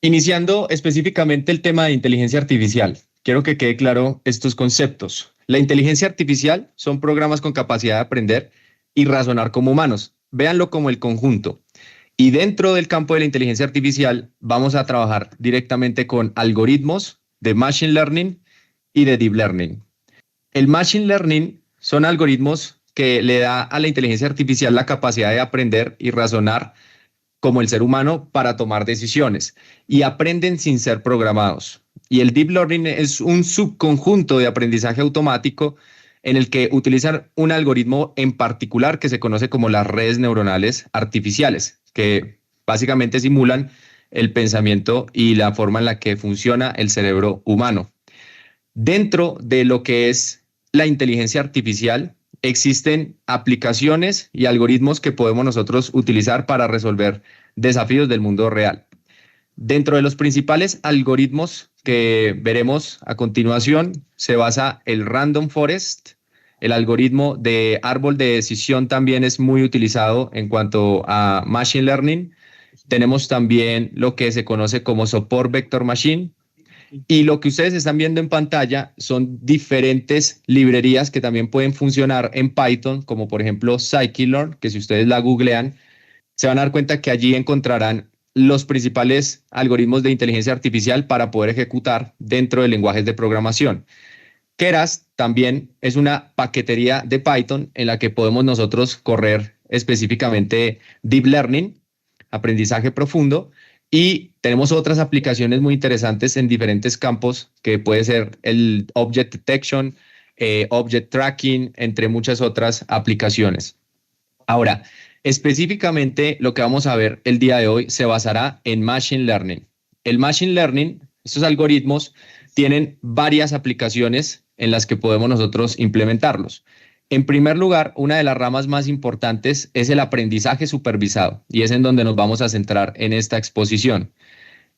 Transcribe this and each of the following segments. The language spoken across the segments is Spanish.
Iniciando específicamente el tema de inteligencia artificial, quiero que quede claro estos conceptos. La inteligencia artificial son programas con capacidad de aprender y razonar como humanos. Véanlo como el conjunto. Y dentro del campo de la inteligencia artificial vamos a trabajar directamente con algoritmos de machine learning y de deep learning. El machine learning son algoritmos que le da a la inteligencia artificial la capacidad de aprender y razonar como el ser humano para tomar decisiones y aprenden sin ser programados. Y el deep learning es un subconjunto de aprendizaje automático en el que utilizan un algoritmo en particular que se conoce como las redes neuronales artificiales, que básicamente simulan el pensamiento y la forma en la que funciona el cerebro humano. Dentro de lo que es la inteligencia artificial, existen aplicaciones y algoritmos que podemos nosotros utilizar para resolver desafíos del mundo real. Dentro de los principales algoritmos que veremos a continuación, se basa el Random Forest. El algoritmo de árbol de decisión también es muy utilizado en cuanto a Machine Learning. Tenemos también lo que se conoce como Support Vector Machine. Y lo que ustedes están viendo en pantalla son diferentes librerías que también pueden funcionar en Python, como por ejemplo Scikit-learn, que si ustedes la googlean, se van a dar cuenta que allí encontrarán los principales algoritmos de inteligencia artificial para poder ejecutar dentro de lenguajes de programación. Keras también es una paquetería de Python en la que podemos nosotros correr específicamente Deep Learning, aprendizaje profundo, y tenemos otras aplicaciones muy interesantes en diferentes campos, que puede ser el Object Detection, Object Tracking, entre muchas otras aplicaciones. Ahora, específicamente lo que vamos a ver el día de hoy se basará en Machine Learning. El Machine Learning, estos algoritmos, tienen varias aplicaciones en las que podemos nosotros implementarlos. En primer lugar, una de las ramas más importantes es el aprendizaje supervisado, y es en donde nos vamos a centrar en esta exposición.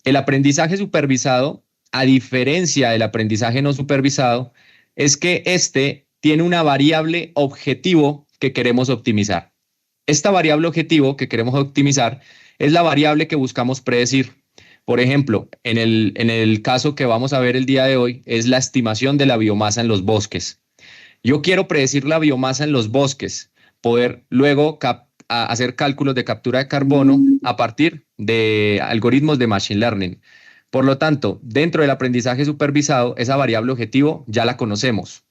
El aprendizaje supervisado, a diferencia del aprendizaje no supervisado, es que este tiene una variable objetivo que queremos optimizar. Esta variable objetivo que queremos optimizar es la variable que buscamos predecir. Por ejemplo, en el caso que vamos a ver el día de hoy, es la estimación de la biomasa en los bosques. Yo quiero predecir la biomasa en los bosques, poder luego hacer cálculos de captura de carbono a partir de algoritmos de Machine Learning. Por lo tanto, dentro del aprendizaje supervisado, esa variable objetivo ya la conocemos.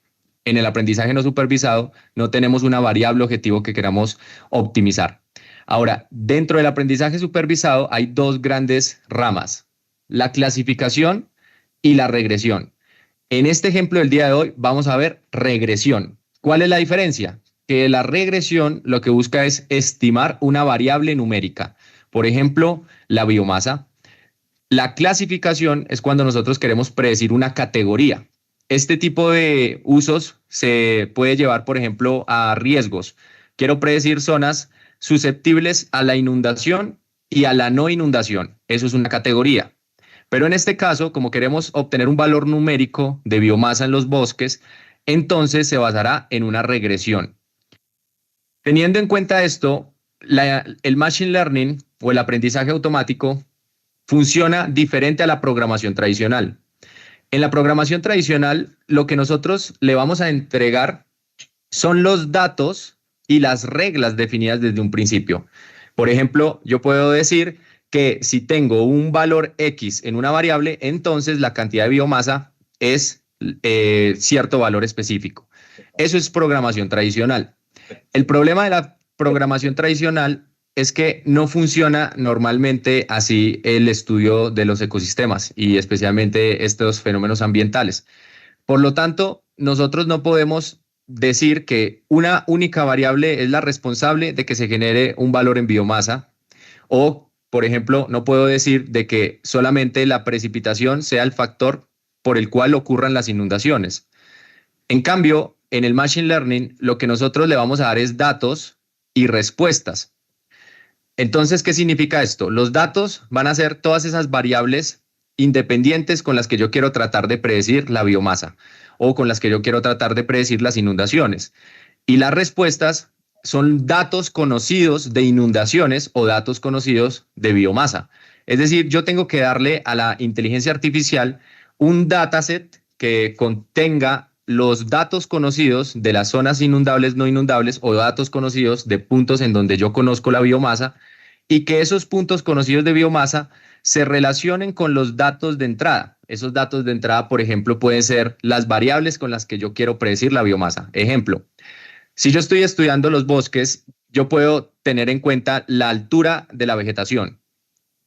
En el aprendizaje no supervisado no tenemos una variable objetivo que queramos optimizar. Ahora, dentro del aprendizaje supervisado hay dos grandes ramas, la clasificación y la regresión. En este ejemplo del día de hoy vamos a ver regresión. ¿Cuál es la diferencia? Que la regresión lo que busca es estimar una variable numérica, por ejemplo, la biomasa. La clasificación es cuando nosotros queremos predecir una categoría. Este tipo de usos se puede llevar, por ejemplo, a riesgos. Quiero predecir zonas susceptibles a la inundación y a la no inundación. Eso es una categoría. Pero en este caso, como queremos obtener un valor numérico de biomasa en los bosques, entonces se basará en una regresión. Teniendo en cuenta esto, el Machine Learning o el aprendizaje automático funciona diferente a la programación tradicional. En la programación tradicional, lo que nosotros le vamos a entregar son los datos y las reglas definidas desde un principio. Por ejemplo, yo puedo decir que si tengo un valor X en una variable, entonces la cantidad de biomasa es cierto valor específico. Eso es programación tradicional. El problema de la programación tradicional es que no funciona normalmente así el estudio de los ecosistemas y especialmente estos fenómenos ambientales. Por lo tanto, nosotros no podemos decir que una única variable es la responsable de que se genere un valor en biomasa, o, por ejemplo, no puedo decir de que solamente la precipitación sea el factor por el cual ocurran las inundaciones. En cambio, en el Machine Learning, lo que nosotros le vamos a dar es datos y respuestas. Entonces, ¿qué significa esto? Los datos van a ser todas esas variables independientes con las que yo quiero tratar de predecir la biomasa o con las que yo quiero tratar de predecir las inundaciones. Y las respuestas son datos conocidos de inundaciones o datos conocidos de biomasa. Es decir, yo tengo que darle a la inteligencia artificial un dataset que contenga los datos conocidos de las zonas inundables, no inundables, o datos conocidos de puntos en donde yo conozco la biomasa, y que esos puntos conocidos de biomasa se relacionen con los datos de entrada. Esos datos de entrada, por ejemplo, pueden ser las variables con las que yo quiero predecir la biomasa. Ejemplo, si yo estoy estudiando los bosques, yo puedo tener en cuenta la altura de la vegetación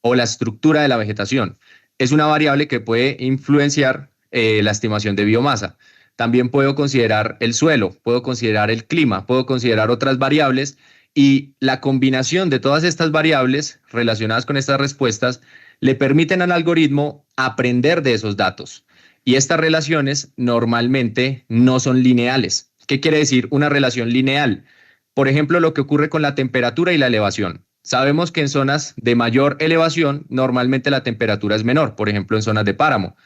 o la estructura de la vegetación. Es una variable que puede influenciar la estimación de biomasa. También puedo considerar el suelo, puedo considerar el clima, puedo considerar otras variables, y la combinación de todas estas variables relacionadas con estas respuestas le permiten al algoritmo aprender de esos datos. Y estas relaciones normalmente no son lineales. ¿Qué quiere decir una relación lineal? Por ejemplo, lo que ocurre con la temperatura y la elevación. Sabemos que en zonas de mayor elevación normalmente la temperatura es menor, por ejemplo en zonas de páramo,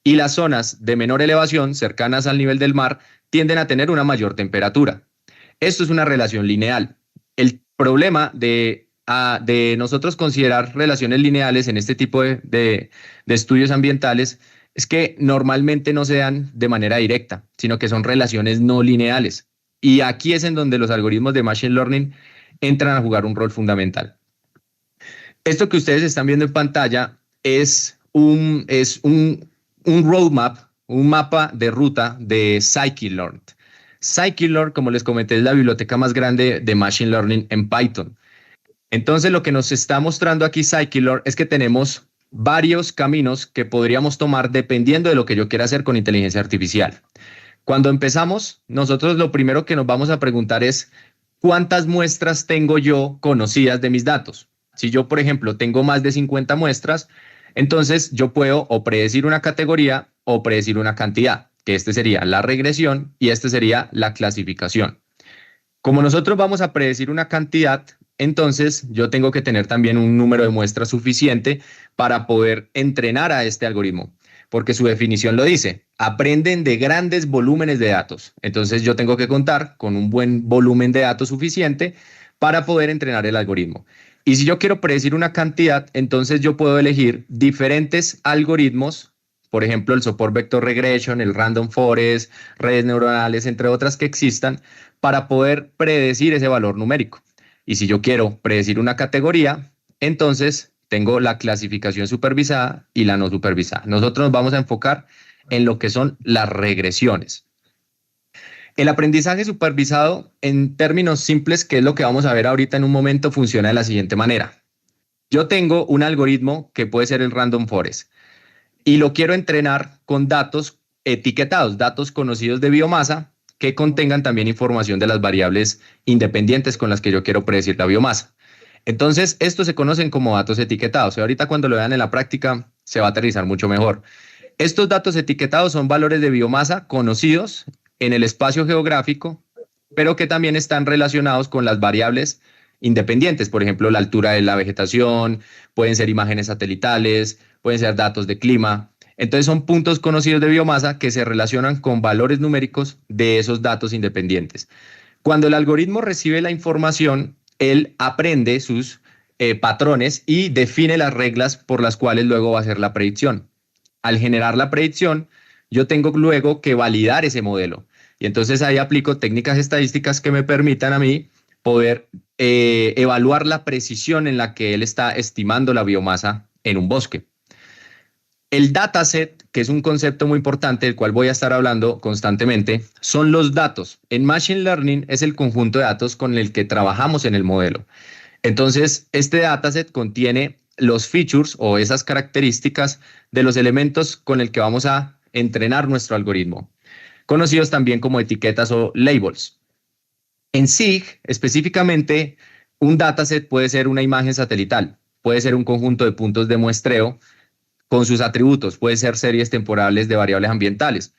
y las zonas de menor elevación, cercanas al nivel del mar, tienden a tener una mayor temperatura. Esto es una relación lineal. El problema de nosotros considerar relaciones lineales en este tipo de estudios ambientales es que normalmente no se dan de manera directa, sino que son relaciones no lineales. Y aquí es en donde los algoritmos de Machine Learning entran a jugar un rol fundamental. Esto que ustedes están viendo en pantalla es un roadmap, un mapa de ruta de Scikit-learn. Scikit-learn, como les comenté, es la biblioteca más grande de Machine Learning en Python. Entonces, lo que nos está mostrando aquí Scikit-learn es que tenemos varios caminos que podríamos tomar dependiendo de lo que yo quiera hacer con inteligencia artificial. Cuando empezamos, nosotros lo primero que nos vamos a preguntar es ¿cuántas muestras tengo yo conocidas de mis datos? Si yo, por ejemplo, tengo más de 50 muestras, entonces yo puedo o predecir una categoría o predecir una cantidad, que este sería la regresión y este sería la clasificación. Como nosotros vamos a predecir una cantidad, entonces yo tengo que tener también un número de muestras suficiente para poder entrenar a este algoritmo, porque su definición lo dice, aprenden de grandes volúmenes de datos. Entonces yo tengo que contar con un buen volumen de datos suficiente para poder entrenar el algoritmo. Y si yo quiero predecir una cantidad, entonces yo puedo elegir diferentes algoritmos, por ejemplo, el Support Vector Regression, el Random Forest, redes neuronales, entre otras que existan, para poder predecir ese valor numérico. Y si yo quiero predecir una categoría, entonces tengo la clasificación supervisada y la no supervisada. Nosotros nos vamos a enfocar en lo que son las regresiones. El aprendizaje supervisado, en términos simples, que es lo que vamos a ver ahorita en un momento, funciona de la siguiente manera. Yo tengo un algoritmo que puede ser el Random Forest y lo quiero entrenar con datos etiquetados, datos conocidos de biomasa que contengan también información de las variables independientes con las que yo quiero predecir la biomasa. Entonces, estos se conocen como datos etiquetados. Y ahorita cuando lo vean en la práctica se va a aterrizar mucho mejor. Estos datos etiquetados son valores de biomasa conocidos en el espacio geográfico, pero que también están relacionados con las variables independientes, por ejemplo, la altura de la vegetación, pueden ser imágenes satelitales, pueden ser datos de clima. Entonces son puntos conocidos de biomasa que se relacionan con valores numéricos de esos datos independientes. Cuando el algoritmo recibe la información, él aprende sus patrones y define las reglas por las cuales luego va a hacer la predicción. Al generar la predicción, yo tengo luego que validar ese modelo. Y entonces ahí aplico técnicas estadísticas que me permitan a mí poder evaluar la precisión en la que él está estimando la biomasa en un bosque. El dataset, que es un concepto muy importante del cual voy a estar hablando constantemente, son los datos. En Machine Learning es el conjunto de datos con el que trabajamos en el modelo. Entonces, este dataset contiene los features o esas características de los elementos con el que vamos a entrenar nuestro algoritmo, conocidos también como etiquetas o labels. En SIG, específicamente, un dataset puede ser una imagen satelital, puede ser un conjunto de puntos de muestreo con sus atributos, puede ser series temporales de variables ambientales.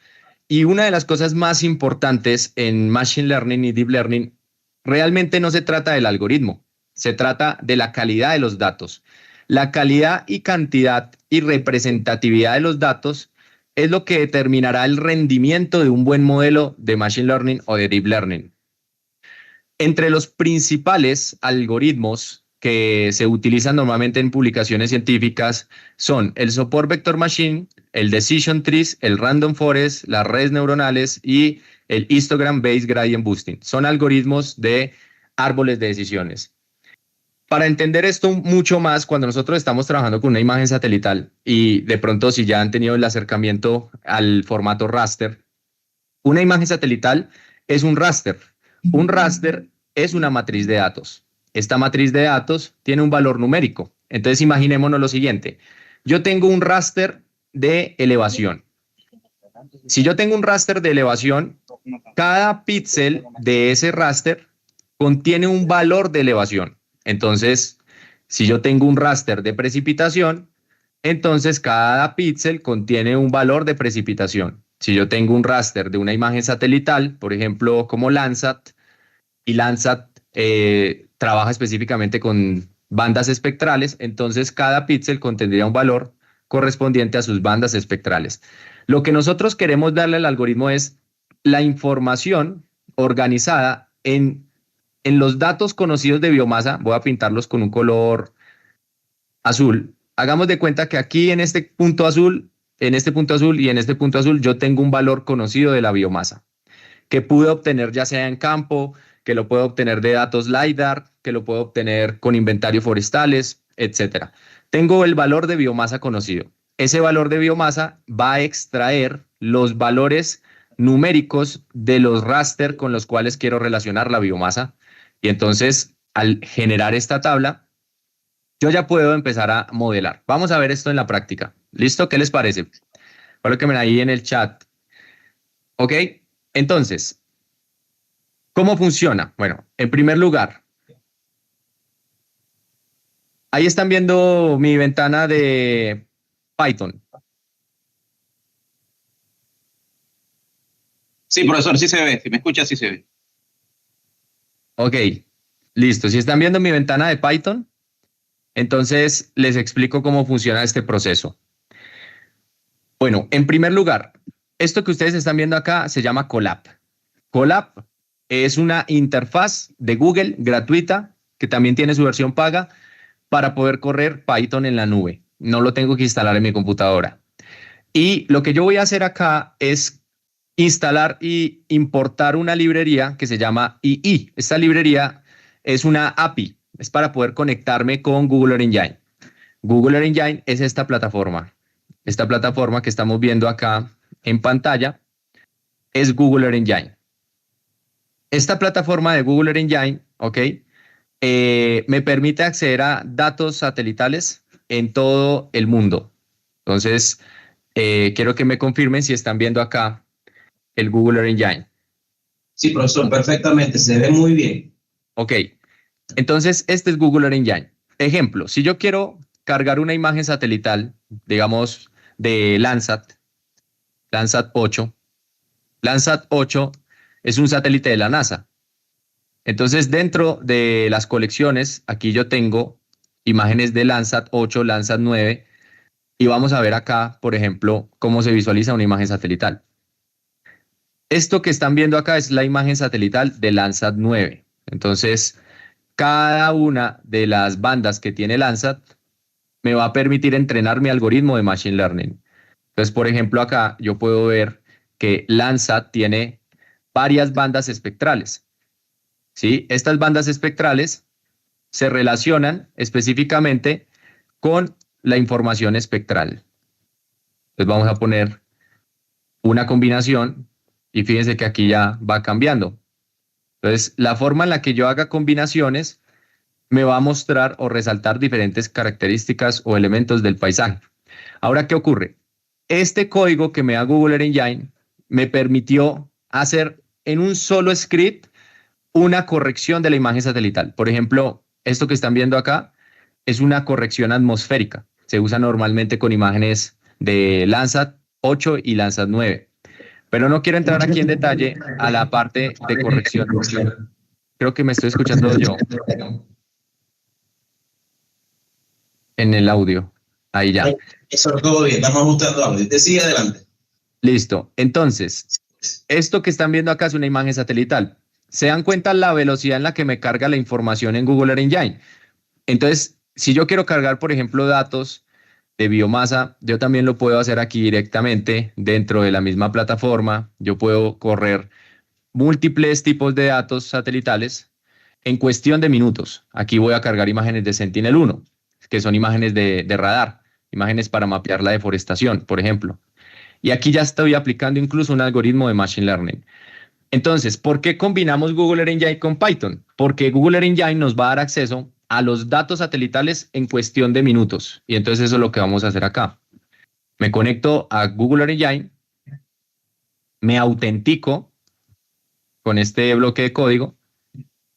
Y una de las cosas más importantes en Machine Learning y Deep Learning realmente no se trata del algoritmo, se trata de la calidad de los datos. La calidad y cantidad y representatividad de los datos es lo que determinará el rendimiento de un buen modelo de Machine Learning o de Deep Learning. Entre los principales algoritmos que se utilizan normalmente en publicaciones científicas son el Support Vector Machine, el Decision Trees, el Random Forest, las redes neuronales y el Histogram Based Gradient Boosting. Son algoritmos de árboles de decisiones. Para entender esto mucho más, cuando nosotros estamos trabajando con una imagen satelital y de pronto si ya han tenido el acercamiento al formato raster, una imagen satelital es un raster. Un raster es una matriz de datos. Esta matriz de datos tiene un valor numérico. Entonces imaginémonos lo siguiente. Yo tengo un raster de elevación. Si yo tengo un raster de elevación, cada píxel de ese raster contiene un valor de elevación. Entonces, si yo tengo un raster de precipitación, entonces cada píxel contiene un valor de precipitación. Si yo tengo un raster de una imagen satelital, por ejemplo, como Landsat, y Landsat trabaja específicamente con bandas espectrales, entonces cada píxel contendría un valor correspondiente a sus bandas espectrales. Lo que nosotros queremos darle al algoritmo es la información organizada en los datos conocidos de biomasa. Voy a pintarlos con un color azul. Hagamos de cuenta que aquí en este punto azul, en este punto azul y en este punto azul, yo tengo un valor conocido de la biomasa que pude obtener ya sea en campo, que lo puedo obtener de datos LiDAR, que lo puedo obtener con inventarios forestales, etcétera. Tengo el valor de biomasa conocido. Ese valor de biomasa va a extraer los valores numéricos de los raster con los cuales quiero relacionar la biomasa. Y entonces, al generar esta tabla, yo ya puedo empezar a modelar. Vamos a ver esto en la práctica. ¿Listo? ¿Qué les parece? Colóquenme ahí en el chat. ¿Ok? Entonces, ¿cómo funciona? Bueno, en primer lugar, ahí están viendo mi ventana de Python. Sí, profesor, sí se ve. Si me escucha, sí se ve. Ok, listo. Si están viendo mi ventana de Python, entonces les explico cómo funciona este proceso. Bueno, en primer lugar, esto que ustedes están viendo acá se llama Colab. Colab es una interfaz de Google gratuita que también tiene su versión paga para poder correr Python en la nube. No lo tengo que instalar en mi computadora. Y lo que yo voy a hacer acá es instalar y importar una librería que se llama II. Esta librería es una API, es para poder conectarme con Google Earth Engine. Google Earth Engine es esta plataforma que estamos viendo acá en pantalla, es Google Earth Engine. Esta plataforma de Google Earth Engine, ¿ok? Me permite acceder a datos satelitales en todo el mundo. Entonces, quiero que me confirmen si están viendo acá el Google Earth Engine. Sí, profesor, perfectamente, se ve muy bien. Ok, entonces este es Google Earth Engine. Ejemplo, si yo quiero cargar una imagen satelital, digamos, de Landsat 8. Landsat 8 es un satélite de la NASA. Entonces, dentro de las colecciones, aquí yo tengo imágenes de Landsat 8, Landsat 9, y vamos a ver acá, por ejemplo, cómo se visualiza una imagen satelital. Esto que están viendo acá es la imagen satelital de Landsat 9. Entonces, cada una de las bandas que tiene Landsat me va a permitir entrenar mi algoritmo de Machine Learning. Entonces, por ejemplo, acá yo puedo ver que Landsat tiene varias bandas espectrales. ¿Sí? Estas bandas espectrales se relacionan específicamente con la información espectral. Entonces vamos a poner una combinación y fíjense que aquí ya va cambiando. Entonces, la forma en la que yo haga combinaciones me va a mostrar o resaltar diferentes características o elementos del paisaje. Ahora, ¿qué ocurre? Este código que me da Google Earth Engine me permitió hacer en un solo script una corrección de la imagen satelital. Por ejemplo, esto que están viendo acá es una corrección atmosférica. Se usa normalmente con imágenes de Landsat 8 y Landsat 9. Pero no quiero entrar aquí en detalle a la parte de corrección. Creo que me estoy escuchando yo en el audio. Ahí ya. Eso es todo bien, estamos ajustando audio. Te sigue adelante. Listo. Entonces, esto que están viendo acá es una imagen satelital. ¿Se dan cuenta la velocidad en la que me carga la información en Google Earth Engine? Entonces, si yo quiero cargar, por ejemplo, datos de biomasa, yo también lo puedo hacer aquí directamente dentro de la misma plataforma. Yo puedo correr múltiples tipos de datos satelitales en cuestión de minutos. Aquí voy a cargar imágenes de Sentinel-1, que son imágenes de radar, imágenes para mapear la deforestación, por ejemplo. Y aquí ya estoy aplicando incluso un algoritmo de Machine Learning. Entonces, ¿por qué combinamos Google Earth Engine con Python? Porque Google Earth Engine nos va a dar acceso a los datos satelitales en cuestión de minutos. Y entonces eso es lo que vamos a hacer acá. Me conecto a Google Earth Engine, me autentico con este bloque de código.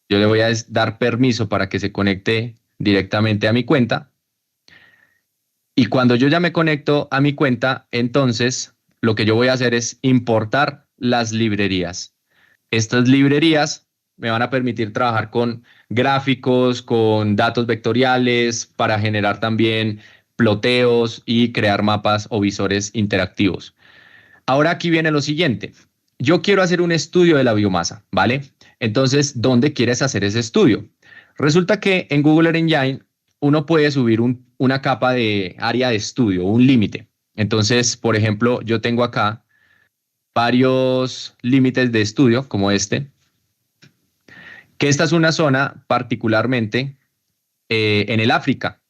Yo le voy a dar permiso para que se conecte directamente a mi cuenta. Y cuando yo ya me conecto a mi cuenta, entonces lo que yo voy a hacer es importar las librerías. Estas librerías me van a permitir trabajar con gráficos, con datos vectoriales, para generar también ploteos y crear mapas o visores interactivos. Ahora aquí viene lo siguiente. Yo quiero hacer un estudio de la biomasa, ¿vale? Entonces, ¿dónde quieres hacer ese estudio? Resulta que en Google Earth Engine uno puede subir una capa de área de estudio, un límite. Entonces, por ejemplo, yo tengo acá varios límites de estudio, como este, que esta es una zona particularmente en el África.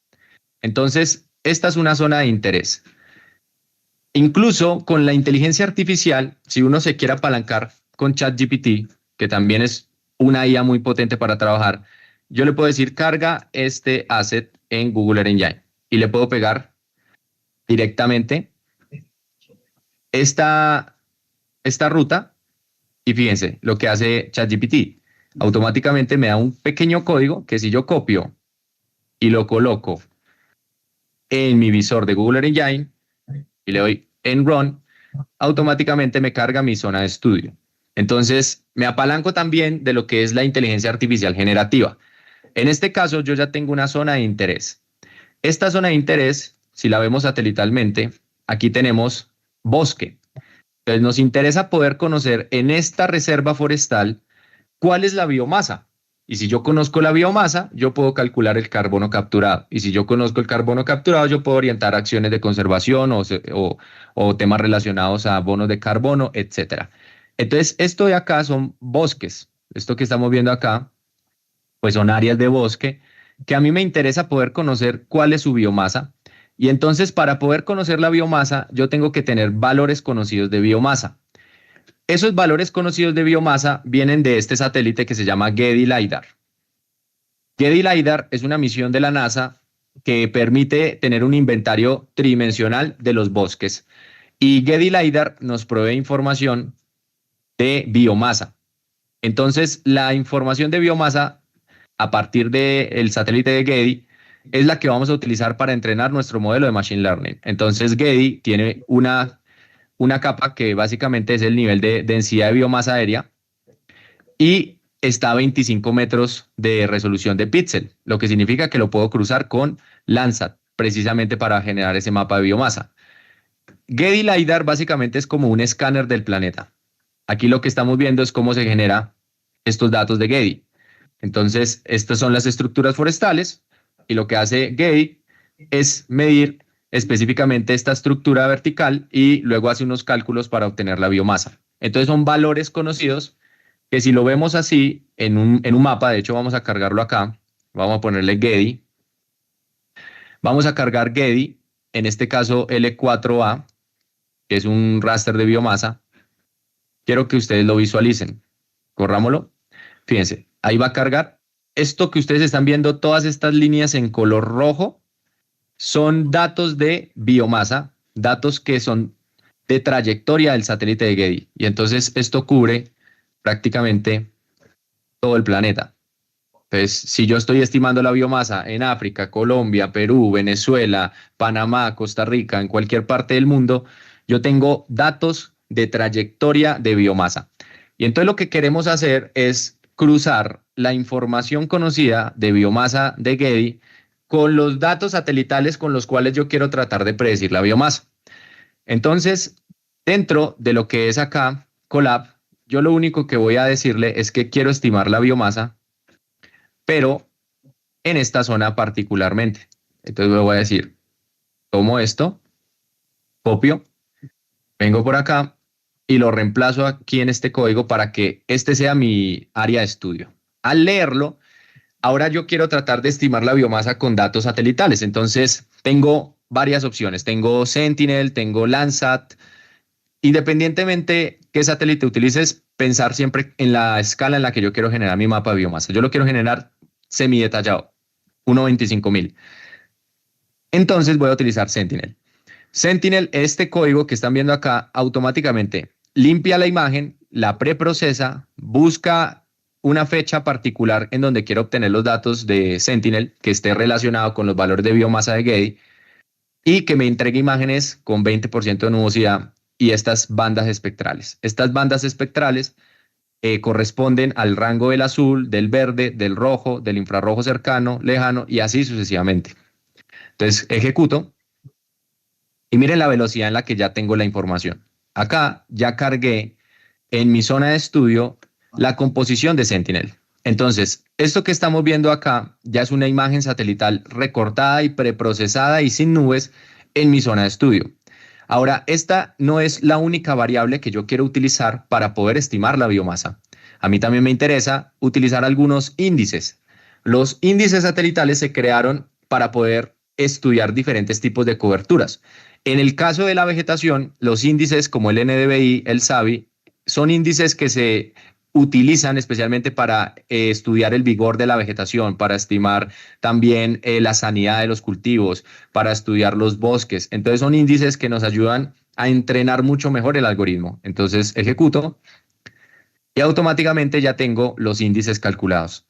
Entonces, esta es una zona de interés. Incluso con la inteligencia artificial, si uno se quiere apalancar con ChatGPT, que también es una IA muy potente para trabajar, yo le puedo decir carga este asset en Google Earth Engine y le puedo pegar directamente esta ruta y fíjense lo que hace ChatGPT. Automáticamente me da un pequeño código que si yo copio y lo coloco en mi visor de Google Earth Engine y le doy en Run, automáticamente me carga mi zona de estudio. Entonces, me apalanco también de lo que es la inteligencia artificial generativa. En este caso, yo ya tengo una zona de interés. Esta zona de interés, si la vemos satelitalmente, aquí tenemos bosque. Entonces, nos interesa poder conocer en esta reserva forestal cuál es la biomasa. Y si yo conozco la biomasa, yo puedo calcular el carbono capturado. Y si yo conozco el carbono capturado, yo puedo orientar acciones de conservación o temas relacionados a bonos de carbono, etcétera. Entonces, esto de acá son bosques. Esto que estamos viendo acá, pues son áreas de bosque que a mí me interesa poder conocer cuál es su biomasa. Y entonces, para poder conocer la biomasa, yo tengo que tener valores conocidos de biomasa. Esos valores conocidos de biomasa vienen de este satélite que se llama Getty LiDAR. Getty LiDAR es una misión de la NASA que permite tener un inventario tridimensional de los bosques. Y Getty LiDAR nos provee información de biomasa. Entonces, la información de biomasa a partir del satélite de Getty es la que vamos a utilizar para entrenar nuestro modelo de Machine Learning. Entonces, Getty tiene una capa que básicamente es el nivel de densidad de biomasa aérea y está a 25 metros de resolución de píxel, lo que significa que lo puedo cruzar con Landsat, precisamente para generar ese mapa de biomasa. Getty LiDAR básicamente es como un escáner del planeta. Aquí lo que estamos viendo es cómo se generan estos datos de Getty. Entonces, estas son las estructuras forestales y lo que hace Getty es medir específicamente esta estructura vertical y luego hace unos cálculos para obtener la biomasa. Entonces son valores conocidos que si lo vemos así en un mapa, de hecho vamos a cargarlo acá, vamos a ponerle Getty, vamos a cargar Getty, en este caso L4A, que es un raster de biomasa. Quiero que ustedes lo visualicen. Corrámoslo. Fíjense, ahí va a cargar. Esto que ustedes están viendo, todas estas líneas en color rojo, son datos de biomasa, datos que son de trayectoria del satélite de Getty. Y entonces esto cubre prácticamente todo el planeta. Entonces, si yo estoy estimando la biomasa en África, Colombia, Perú, Venezuela, Panamá, Costa Rica, en cualquier parte del mundo, yo tengo datos de trayectoria de biomasa. Y entonces lo que queremos hacer es cruzar la información conocida de biomasa de Getty con los datos satelitales con los cuales yo quiero tratar de predecir la biomasa. Entonces, dentro de lo que es acá Colab, yo lo único que voy a decirle es que quiero estimar la biomasa, pero en esta zona particularmente. Entonces le voy a decir, tomo esto, copio, vengo por acá y lo reemplazo aquí en este código para que este sea mi área de estudio. Al leerlo, ahora yo quiero tratar de estimar la biomasa con datos satelitales. Entonces tengo varias opciones. Tengo Sentinel, tengo Landsat. Independientemente qué satélite utilices, pensar siempre en la escala en la que yo quiero generar mi mapa de biomasa. Yo lo quiero generar semidetallado, 1.25.000. Entonces voy a utilizar Sentinel. Sentinel, este código que están viendo acá, automáticamente limpia la imagen, la preprocesa, busca una fecha particular en donde quiero obtener los datos de Sentinel que esté relacionado con los valores de biomasa de Getty y que me entregue imágenes con 20% de nubosidad y estas bandas espectrales. Estas bandas espectrales corresponden al rango del azul, del verde, del rojo, del infrarrojo cercano, lejano y así sucesivamente. Entonces ejecuto y miren la velocidad en la que ya tengo la información. Acá ya cargué en mi zona de estudio la composición de Sentinel. Entonces, esto que estamos viendo acá ya es una imagen satelital recortada y preprocesada y sin nubes en mi zona de estudio. Ahora, esta no es la única variable que yo quiero utilizar para poder estimar la biomasa. A mí también me interesa utilizar algunos índices. Los índices satelitales se crearon para poder estudiar diferentes tipos de coberturas. En el caso de la vegetación, los índices como el NDVI, el SABI, son índices que se utilizan especialmente para estudiar el vigor de la vegetación, para estimar también la sanidad de los cultivos, para estudiar los bosques. Entonces son índices que nos ayudan a entrenar mucho mejor el algoritmo. Entonces ejecuto y automáticamente ya tengo los índices calculados.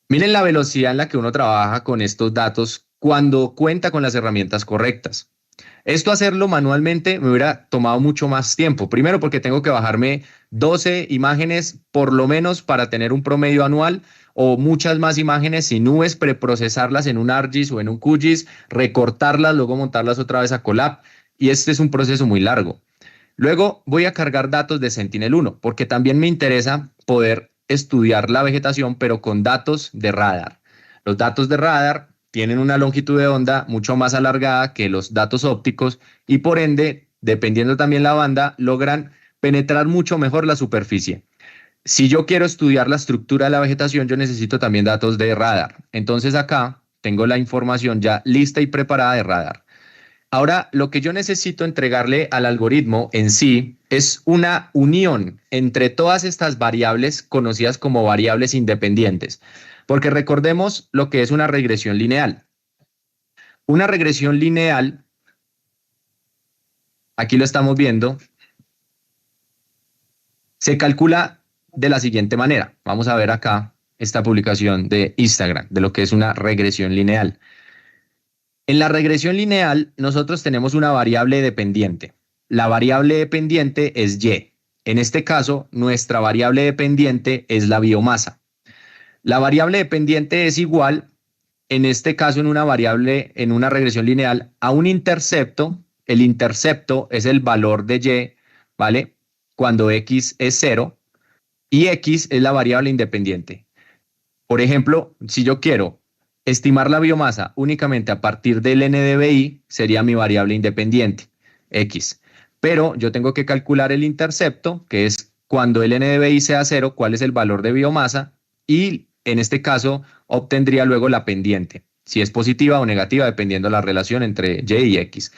Miren la velocidad en la que uno trabaja con estos datos cuando cuenta con las herramientas correctas. Esto hacerlo manualmente me hubiera tomado mucho más tiempo. Primero porque tengo que bajarme 12 imágenes por lo menos para tener un promedio anual o muchas más imágenes sin nubes, preprocesarlas en un ArcGIS o en un QGIS, recortarlas, luego montarlas otra vez a Colab y este es un proceso muy largo. Luego voy a cargar datos de Sentinel-1 porque también me interesa poder estudiar la vegetación pero con datos de radar. Los datos de radar tienen una longitud de onda mucho más alargada que los datos ópticos y por ende, dependiendo también la banda, logran penetrar mucho mejor la superficie. Si yo quiero estudiar la estructura de la vegetación, yo necesito también datos de radar. Entonces acá tengo la información ya lista y preparada de radar. Ahora, lo que yo necesito entregarle al algoritmo en sí es una unión entre todas estas variables conocidas como variables independientes. Porque recordemos lo que es una regresión lineal. Una regresión lineal, aquí lo estamos viendo, se calcula de la siguiente manera. Vamos a ver acá esta publicación de Instagram, de lo que es una regresión lineal. En la regresión lineal, nosotros tenemos una variable dependiente. La variable dependiente es Y. En este caso, nuestra variable dependiente es la biomasa. La variable dependiente es igual, en este caso en una variable, en una regresión lineal, a un intercepto. El intercepto es el valor de Y, ¿vale? Cuando X es 0 y X es la variable independiente. Por ejemplo, si yo quiero estimar la biomasa únicamente a partir del NDVI, sería mi variable independiente, X. Pero yo tengo que calcular el intercepto, que es cuando el NDVI sea 0, cuál es el valor de biomasa y en este caso obtendría luego la pendiente, si es positiva o negativa, dependiendo de la relación entre Y y X.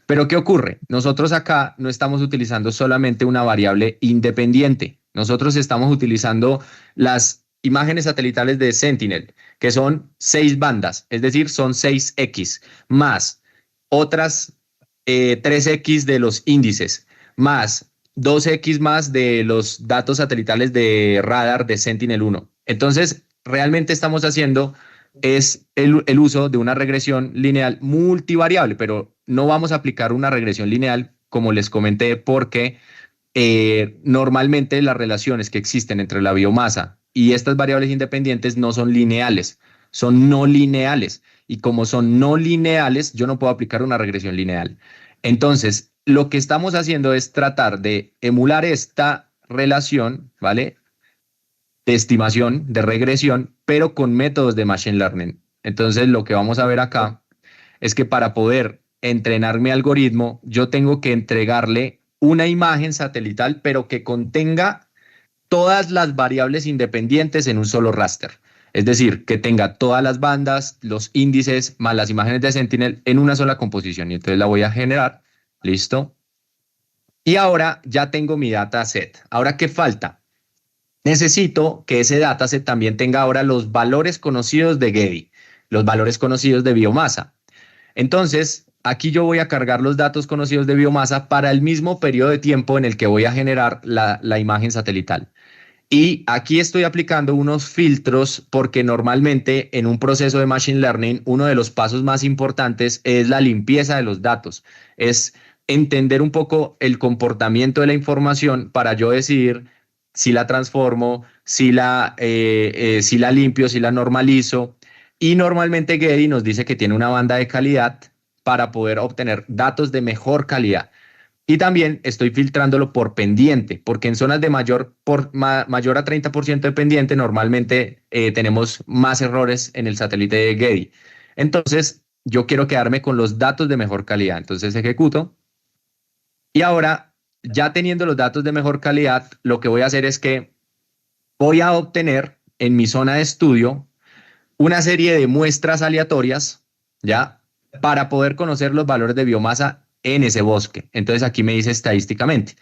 Pero ¿qué ocurre? Nosotros acá no estamos utilizando solamente una variable independiente. Nosotros estamos utilizando las imágenes satelitales de Sentinel, que son 6 bandas, es decir, son 6X, más otras 3X de los índices, más 2X más de los datos satelitales de radar de Sentinel-1. Entonces, realmente estamos haciendo es el uso de una regresión lineal multivariable, pero no vamos a aplicar una regresión lineal, como les comenté, porque normalmente las relaciones que existen entre la biomasa y estas variables independientes no son lineales, son no lineales. Y como son no lineales, yo no puedo aplicar una regresión lineal. Entonces, lo que estamos haciendo es tratar de emular esta relación, ¿vale?, de estimación, de regresión, pero con métodos de Machine Learning. Entonces, lo que vamos a ver acá es que para poder entrenar mi algoritmo, yo tengo que entregarle una imagen satelital, pero que contenga todas las variables independientes en un solo raster. Es decir, que tenga todas las bandas, los índices, más las imágenes de Sentinel en una sola composición. Y entonces la voy a generar. Listo. Y ahora ya tengo mi dataset. Ahora, ¿qué falta? Necesito que ese dataset también tenga ahora los valores conocidos de Getty, los valores conocidos de biomasa. Entonces, aquí yo voy a cargar los datos conocidos de biomasa para el mismo periodo de tiempo en el que voy a generar la imagen satelital. Y aquí estoy aplicando unos filtros porque normalmente en un proceso de Machine Learning, uno de los pasos más importantes es la limpieza de los datos, es entender un poco el comportamiento de la información para yo decidir si la transformo, si la limpio, si la normalizo. Y normalmente Getty nos dice que tiene una banda de calidad para poder obtener datos de mejor calidad. Y también estoy filtrándolo por pendiente, porque en zonas de mayor a 30% de pendiente normalmente tenemos más errores en el satélite de Getty. Entonces, yo quiero quedarme con los datos de mejor calidad. Entonces ejecuto. Y ahora, ya teniendo los datos de mejor calidad, lo que voy a hacer es que voy a obtener en mi zona de estudio una serie de muestras aleatorias, ¿ya? Para poder conocer los valores de biomasa en ese bosque. Entonces aquí me dice estadísticamente,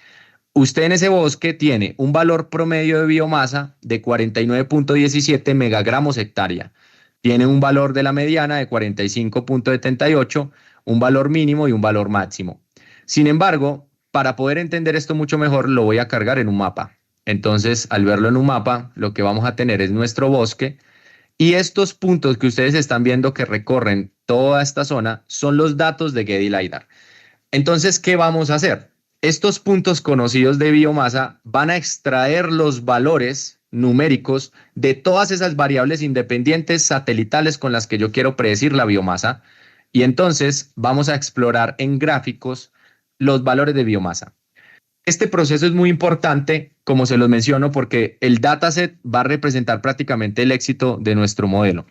usted en ese bosque tiene un valor promedio de biomasa de 49.17 megagramos hectárea, tiene un valor de la mediana de 45.78, un valor mínimo y un valor máximo. Sin embargo, para poder entender esto mucho mejor, lo voy a cargar en un mapa. Entonces, al verlo en un mapa, lo que vamos a tener es nuestro bosque. Y estos puntos que ustedes están viendo que recorren toda esta zona son los datos de Getty LiDAR. Entonces, ¿qué vamos a hacer? Estos puntos conocidos de biomasa van a extraer los valores numéricos de todas esas variables independientes satelitales con las que yo quiero predecir la biomasa. Y entonces vamos a explorar en gráficos los valores de biomasa. Este proceso es muy importante, como se los menciono, porque el dataset va a representar prácticamente el éxito de nuestro modelo.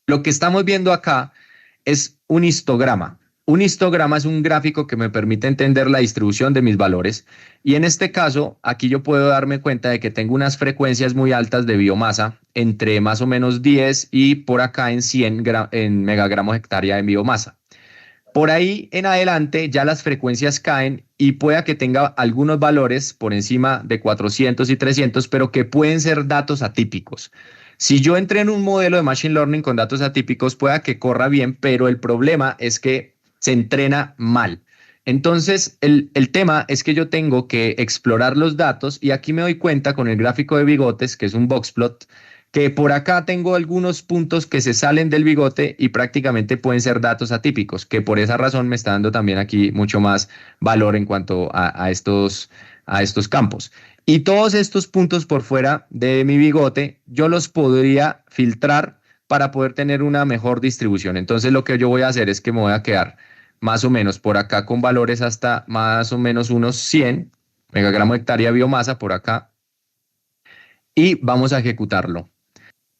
Lo que estamos viendo acá es un histograma. Un histograma es un gráfico que me permite entender la distribución de mis valores. Y en este caso, aquí yo puedo darme cuenta de que tengo unas frecuencias muy altas de biomasa, entre más o menos 10 y por acá en 100 en megagramos hectárea de biomasa. Por ahí en adelante ya las frecuencias caen y pueda que tenga algunos valores por encima de 400 y 300, pero que pueden ser datos atípicos. Si yo entré en un modelo de Machine Learning con datos atípicos, pueda que corra bien, pero el problema es que se entrena mal. Entonces, el tema es que yo tengo que explorar los datos y aquí me doy cuenta con el gráfico de bigotes, que es un boxplot, que por acá tengo algunos puntos que se salen del bigote y prácticamente pueden ser datos atípicos, que por esa razón me está dando también aquí mucho más valor en cuanto a estos campos. Y todos estos puntos por fuera de mi bigote, yo los podría filtrar para poder tener una mejor distribución. Entonces lo que yo voy a hacer es que me voy a quedar más o menos por acá con valores hasta más o menos unos 100 megagramos hectárea de biomasa por acá y vamos a ejecutarlo.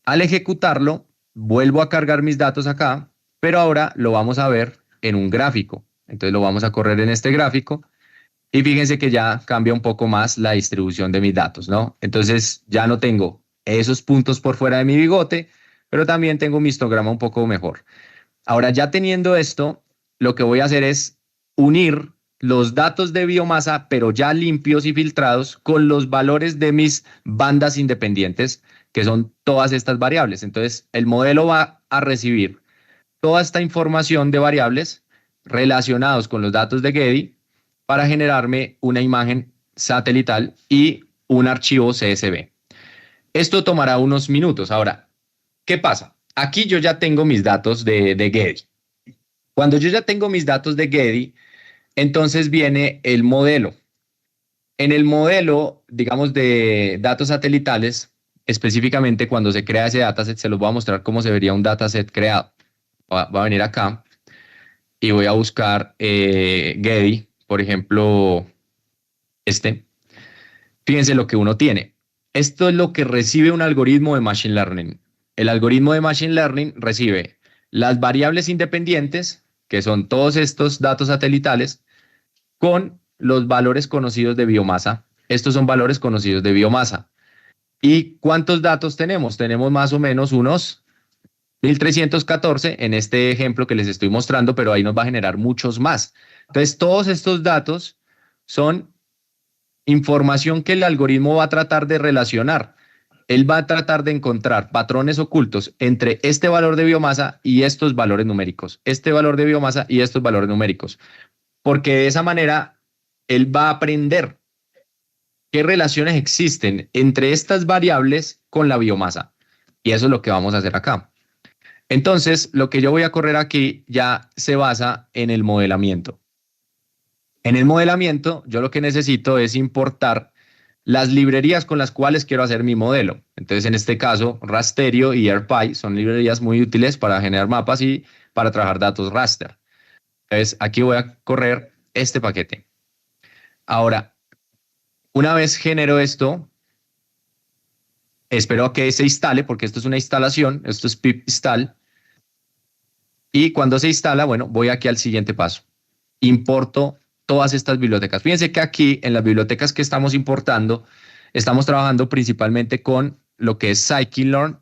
Al ejecutarlo, vuelvo a cargar mis datos acá, pero ahora lo vamos a ver en un gráfico. Entonces lo vamos a correr en este gráfico y fíjense que ya cambia un poco más la distribución de mis datos, ¿no? Entonces ya no tengo esos puntos por fuera de mi bigote, pero también tengo mi histograma un poco mejor. Ahora ya teniendo esto, lo que voy a hacer es unir los datos de biomasa, pero ya limpios y filtrados, con los valores de mis bandas independientes, que son todas estas variables. Entonces, el modelo va a recibir toda esta información de variables relacionados con los datos de Getty para generarme una imagen satelital y un archivo CSV. Esto tomará unos minutos. Ahora, ¿qué pasa? Aquí yo ya tengo mis datos de Getty. Cuando yo ya tengo mis datos de Getty, entonces viene el modelo. En el modelo, digamos, de datos satelitales, específicamente cuando se crea ese dataset, se los voy a mostrar cómo se vería un dataset creado. Va a venir acá y voy a buscar Getty, por ejemplo, este. Fíjense lo que uno tiene. Esto es lo que recibe un algoritmo de Machine Learning. El algoritmo de Machine Learning recibe las variables independientes, que son todos estos datos satelitales, con los valores conocidos de biomasa. Estos son valores conocidos de biomasa. ¿Y cuántos datos tenemos? Tenemos más o menos unos 1314 en este ejemplo que les estoy mostrando, pero ahí nos va a generar muchos más. Entonces, todos estos datos son información que el algoritmo va a tratar de relacionar. Él va a tratar de encontrar patrones ocultos entre este valor de biomasa y estos valores numéricos, este valor de biomasa y estos valores numéricos, porque de esa manera él va a aprender qué relaciones existen entre estas variables con la biomasa. Y eso es lo que vamos a hacer acá. Entonces, lo que yo voy a correr aquí ya se basa en el modelamiento. En el modelamiento, yo lo que necesito es importar las librerías con las cuales quiero hacer mi modelo. Entonces, en este caso, Rasterio y AirPy son librerías muy útiles para generar mapas y para trabajar datos raster. Entonces, aquí voy a correr este paquete. Ahora, una vez genero esto, espero que se instale, porque esto es una instalación, esto es pip install. Y cuando se instala, bueno, voy aquí al siguiente paso. Importo todas estas bibliotecas. Fíjense que aquí en las bibliotecas que estamos importando, estamos trabajando principalmente con lo que es Scikit-learn,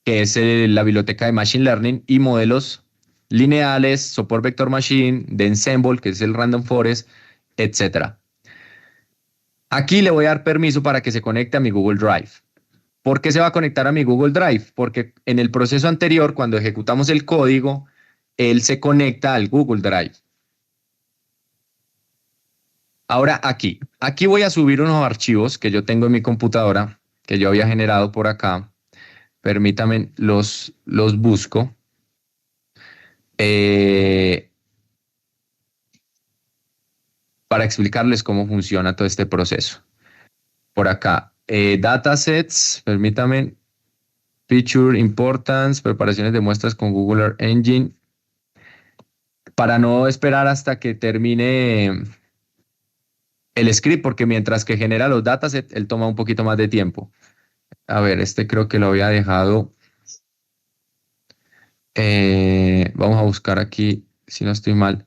que es la biblioteca de Machine Learning, y modelos lineales, Support Vector Machine, de Ensemble, que es el Random Forest, etc. Aquí le voy a dar permiso para que se conecte a mi Google Drive. ¿Por qué se va a conectar a mi Google Drive? Porque en el proceso anterior, cuando ejecutamos el código, él se conecta al Google Drive. Ahora aquí voy a subir unos archivos que yo tengo en mi computadora, que yo había generado por acá. Permítanme, los busco. Para explicarles cómo funciona todo este proceso. Por acá, datasets, permítanme, feature importance, preparaciones de muestras con Google Earth Engine. Para no esperar hasta que termine el script, porque mientras que genera los datasets, él toma un poquito más de tiempo. A ver, este creo que lo había dejado. Vamos a buscar aquí, si no estoy mal,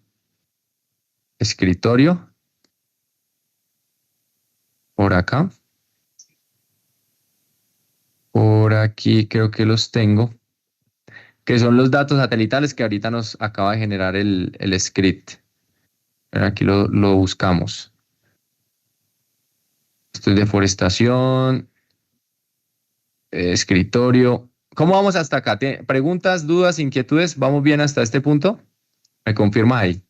escritorio. Por acá. Por aquí creo que los tengo, que son los datos satelitales que ahorita nos acaba de generar el script. Pero aquí lo buscamos. Esto es deforestación, escritorio. ¿Cómo vamos hasta acá? ¿Preguntas, dudas, inquietudes? ¿Vamos bien hasta este punto? ¿Me confirma ahí?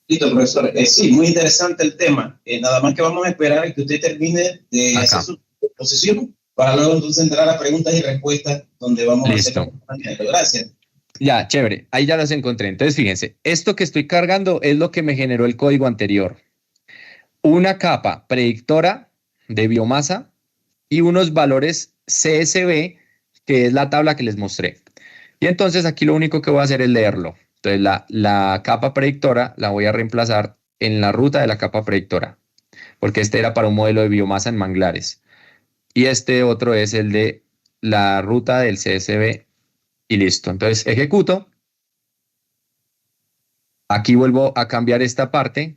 Listo, profesor. Sí, muy interesante el tema. Nada más que vamos a esperar a que usted termine de Acá. hacer su exposición para luego entonces entrar a preguntas y respuestas donde vamos Listo. a hacer acompañamiento. Gracias. Ya, chévere. Ahí ya los encontré. Entonces, fíjense, esto que estoy cargando es lo que me generó el código anterior. Una capa predictora de biomasa y unos valores CSV, que es la tabla que les mostré. Y entonces aquí lo único que voy a hacer es leerlo. Entonces la capa predictora la voy a reemplazar en la ruta de la capa predictora, porque este era para un modelo de biomasa en manglares. Y este otro es el de la ruta del CSV y listo. Entonces ejecuto. Aquí vuelvo a cambiar esta parte,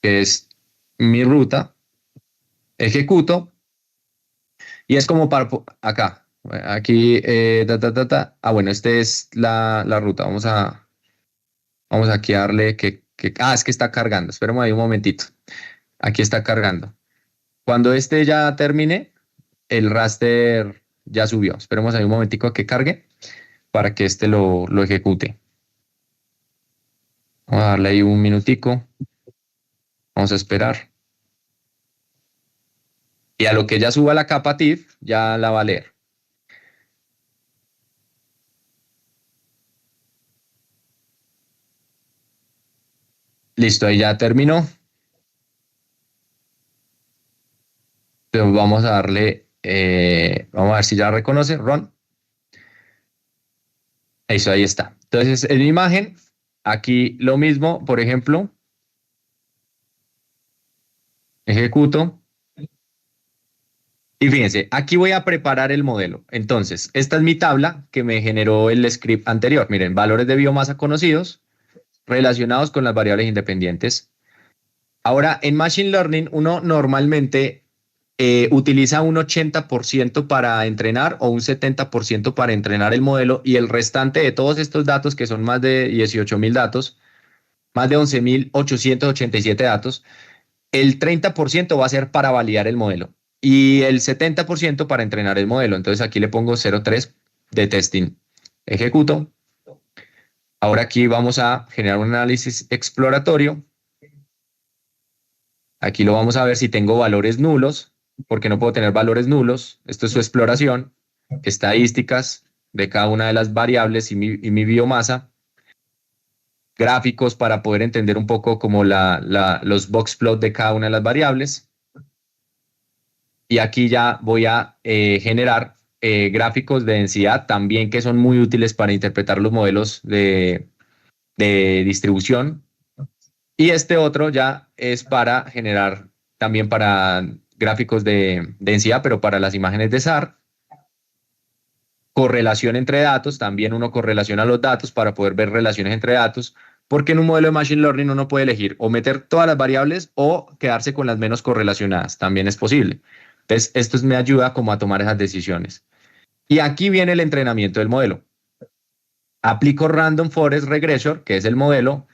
que es mi ruta. Ejecuto. Y es como para acá. Aquí, bueno, este es la ruta. Vamos aquí a darle es que está cargando. Esperemos ahí un momentito. Aquí está cargando. Cuando este ya termine, el raster ya subió. Esperemos ahí un momentico a que cargue para que este lo ejecute. Vamos a darle ahí un minutico. Vamos a esperar. Y a lo que ya suba la capa TIFF, ya la va a leer. Listo, ahí ya terminó. Entonces vamos a darle, vamos a ver si ya reconoce, Ron. Eso, ahí está. Entonces, en mi imagen, aquí lo mismo, por ejemplo, ejecuto. Y fíjense, aquí voy a preparar el modelo. Entonces, esta es mi tabla que me generó el script anterior. Miren, valores de biomasa conocidos relacionados con las variables independientes. Ahora, en Machine Learning, uno normalmente utiliza un 80% para entrenar o un 70% para entrenar el modelo y el restante de todos estos datos, que son más de 18.000 datos, más de 11.887 datos, el 30% va a ser para validar el modelo y el 70% para entrenar el modelo. Entonces aquí le pongo 0.3 de testing. Ejecuto. Ahora aquí vamos a generar un análisis exploratorio. Aquí lo vamos a ver si tengo valores nulos, porque no puedo tener valores nulos. Esto es su exploración, estadísticas de cada una de las variables y mi biomasa, gráficos para poder entender un poco como los box plot de cada una de las variables. Y aquí ya voy a generar gráficos de densidad también que son muy útiles para interpretar los modelos de distribución. Y este otro ya es para generar también para gráficos de densidad, pero para las imágenes de SAR. Correlación entre datos, también uno correlaciona los datos para poder ver relaciones entre datos, porque en un modelo de Machine Learning uno puede elegir o meter todas las variables o quedarse con las menos correlacionadas, también es posible. Entonces, esto me ayuda como a tomar esas decisiones. Y aquí viene el entrenamiento del modelo. Aplico Random Forest Regressor, que es el modelo,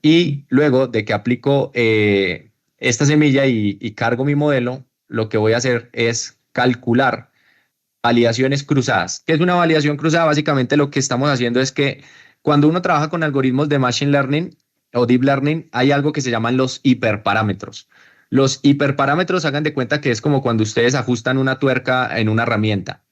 y luego de que aplico esta semilla y cargo mi modelo, lo que voy a hacer es calcular validaciones cruzadas. ¿Qué es una validación cruzada? Básicamente lo que estamos haciendo es que cuando uno trabaja con algoritmos de Machine Learning o Deep Learning, hay algo que se llaman los hiperparámetros. Los hiperparámetros, hagan de cuenta que es como cuando ustedes ajustan una tuerca en una herramienta.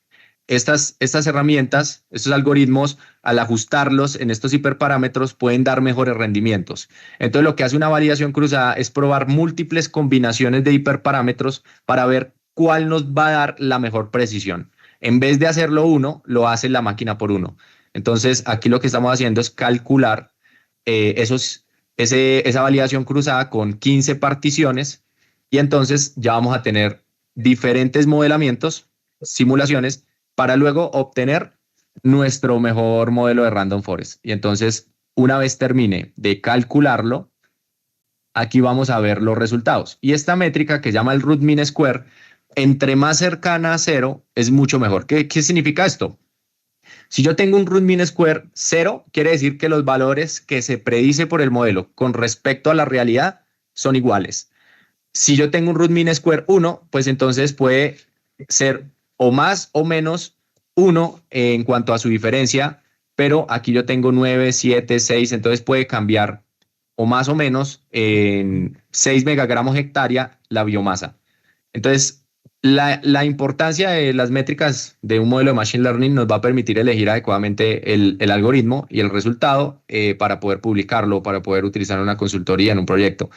Estas herramientas, estos algoritmos, al ajustarlos en estos hiperparámetros, pueden dar mejores rendimientos. Entonces, lo que hace una validación cruzada es probar múltiples combinaciones de hiperparámetros para ver cuál nos va a dar la mejor precisión. En vez de hacerlo uno, lo hace la máquina por uno. Entonces, aquí lo que estamos haciendo es calcular esa validación cruzada con 15 particiones y entonces ya vamos a tener diferentes modelamientos, simulaciones, para luego obtener nuestro mejor modelo de Random Forest. Y entonces, una vez termine de calcularlo, aquí vamos a ver los resultados. Y esta métrica que se llama el root mean square, entre más cercana a 0, es mucho mejor. ¿Qué significa esto? Si yo tengo un root mean square 0, quiere decir que los valores que se predice por el modelo con respecto a la realidad son iguales. Si yo tengo un root mean square 1, pues entonces puede ser o más o menos 1 en cuanto a su diferencia, pero aquí yo tengo 9, 7, 6, entonces puede cambiar o más o menos en 6 megagramos hectárea la biomasa. Entonces, la importancia de las métricas de un modelo de Machine Learning nos va a permitir elegir adecuadamente el algoritmo y el resultado para poder publicarlo, para poder utilizar una consultoría en un proyecto.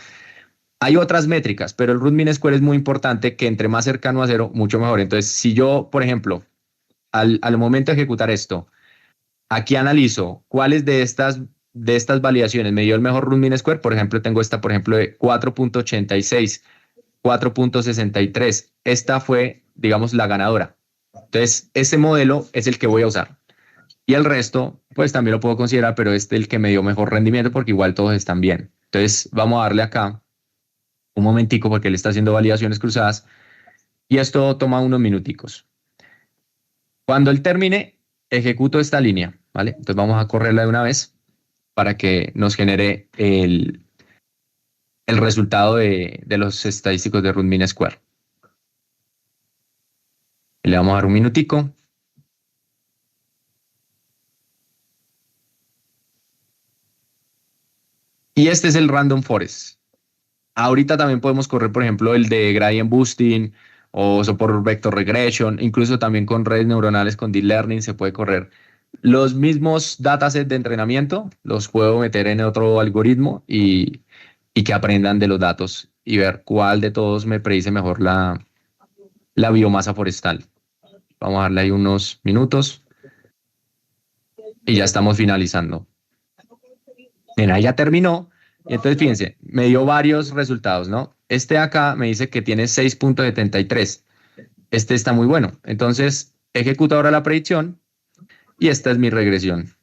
Hay otras métricas, pero el root mean square es muy importante, que entre más cercano a 0, mucho mejor. Entonces, si yo, por ejemplo, al momento de ejecutar esto, aquí analizo cuáles de estas validaciones me dio el mejor root mean square. Por ejemplo, tengo esta, por ejemplo, de 4.86, 4.63. Esta fue, digamos, la ganadora. Entonces, ese modelo es el que voy a usar. Y el resto, pues también lo puedo considerar, pero este es el que me dio mejor rendimiento porque igual todos están bien. Entonces, vamos a darle acá un momentico porque él está haciendo validaciones cruzadas y esto toma unos minuticos. Cuando él termine, ejecuto esta línea, ¿vale? Entonces vamos a correrla de una vez para que nos genere el resultado de los estadísticos de root mean square. Le vamos a dar un minutico. Y este es el Random Forest. Ahorita también podemos correr, por ejemplo, el de Gradient Boosting o por Vector Regression, incluso también con redes neuronales, con Deep Learning se puede correr. Los mismos datasets de entrenamiento los puedo meter en otro algoritmo y que aprendan de los datos y ver cuál de todos me predice mejor la biomasa forestal. Vamos a darle ahí unos minutos y ya estamos finalizando. Bien, ahí ya terminó. Y entonces, fíjense, me dio varios resultados, ¿no? Este de acá me dice que tiene 6.73. Este está muy bueno. Entonces, ejecuto ahora la predicción y esta es mi regresión.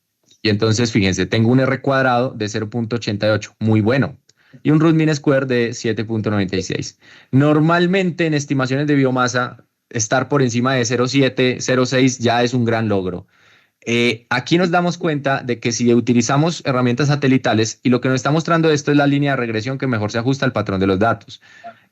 Y entonces, fíjense, tengo un R cuadrado de 0.88, muy bueno, y un root mean square de 7.96. Normalmente en estimaciones de biomasa, estar por encima de 0.7, 0.6 ya es un gran logro. Aquí nos damos cuenta de que si utilizamos herramientas satelitales, y lo que nos está mostrando esto es la línea de regresión que mejor se ajusta al patrón de los datos.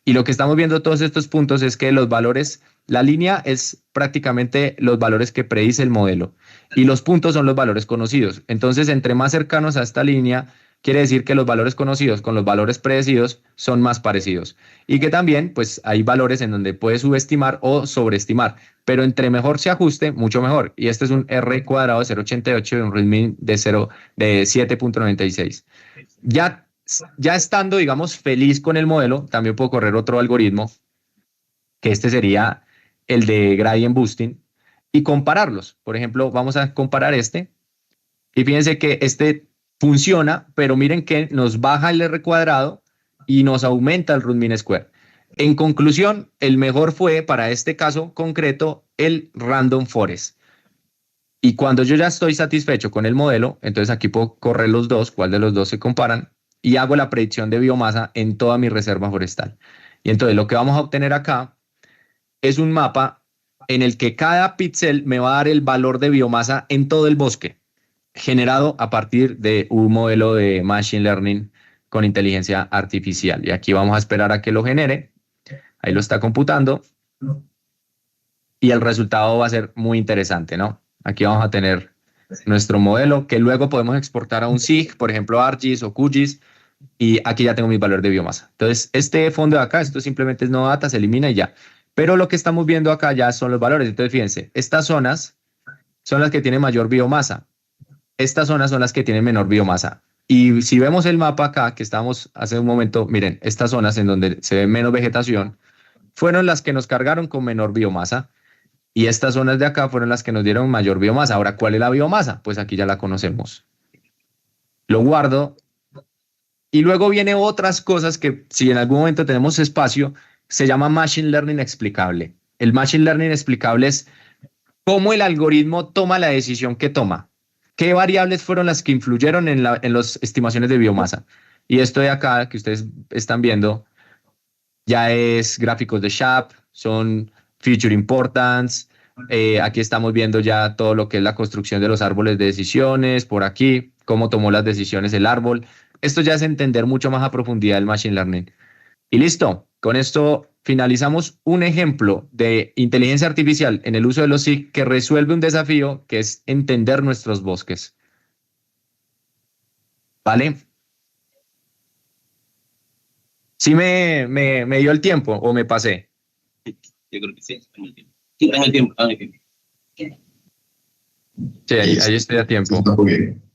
Y lo que estamos viendo todos estos puntos es que los valores, la línea es prácticamente los valores que predice el modelo y los puntos son los valores conocidos. Entonces, entre más cercanos a esta línea, quiere decir que los valores conocidos con los valores predecidos son más parecidos. Y que también, pues, hay valores en donde puede subestimar o sobreestimar, pero entre mejor se ajuste, mucho mejor. Y este es un R cuadrado de 0.88 y un root mean de 7.96. Ya estando, digamos, feliz con el modelo, también puedo correr otro algoritmo, que este sería el de gradient boosting, y compararlos. Por ejemplo, vamos a comparar este, y fíjense que este funciona, pero miren que nos baja el R cuadrado y nos aumenta el root mean square. En conclusión, el mejor fue, para este caso concreto, el random forest. Y cuando yo ya estoy satisfecho con el modelo, entonces aquí puedo correr los dos, cuál de los dos se comparan, y hago la predicción de biomasa en toda mi reserva forestal. Y entonces lo que vamos a obtener acá es un mapa en el que cada píxel me va a dar el valor de biomasa en todo el bosque, generado a partir de un modelo de Machine Learning con inteligencia artificial. Y aquí vamos a esperar a que lo genere. Ahí lo está computando. Y el resultado va a ser muy interesante, ¿no? Aquí vamos a tener nuestro modelo que luego podemos exportar a un SIG, por ejemplo, ArcGIS o QGIS, y aquí ya tengo mi valor de biomasa. Entonces, este fondo de acá, esto simplemente es no data, se elimina y ya. Pero lo que estamos viendo acá ya son los valores. Entonces, fíjense, estas zonas son las que tienen mayor biomasa. Estas zonas son las que tienen menor biomasa. Y si vemos el mapa acá, que estábamos hace un momento, miren, estas zonas en donde se ve menos vegetación, fueron las que nos cargaron con menor biomasa. Y estas zonas de acá fueron las que nos dieron mayor biomasa. Ahora, ¿cuál es la biomasa? Pues aquí ya la conocemos. Lo guardo. Y luego vienen otras cosas que, si en algún momento tenemos espacio, se llama Machine Learning explicable. El Machine Learning explicable es cómo el algoritmo toma la decisión que toma. ¿Qué variables fueron las que influyeron en las estimaciones de biomasa? Y esto de acá, que ustedes están viendo, ya es gráficos de SHAP, son Future Importance. Aquí estamos viendo ya todo lo que es la construcción de los árboles de decisiones, por aquí, cómo tomó las decisiones el árbol. Esto ya es entender mucho más a profundidad el Machine Learning. Y listo, con esto finalizamos un ejemplo de inteligencia artificial en el uso de los SIG que resuelve un desafío que es entender nuestros bosques. ¿Vale? ¿Sí me dio el tiempo o me pasé? Yo creo que sí, tengo el tiempo. Sí, tengo el tiempo, tengo el tiempo. Sí, ahí estoy a tiempo.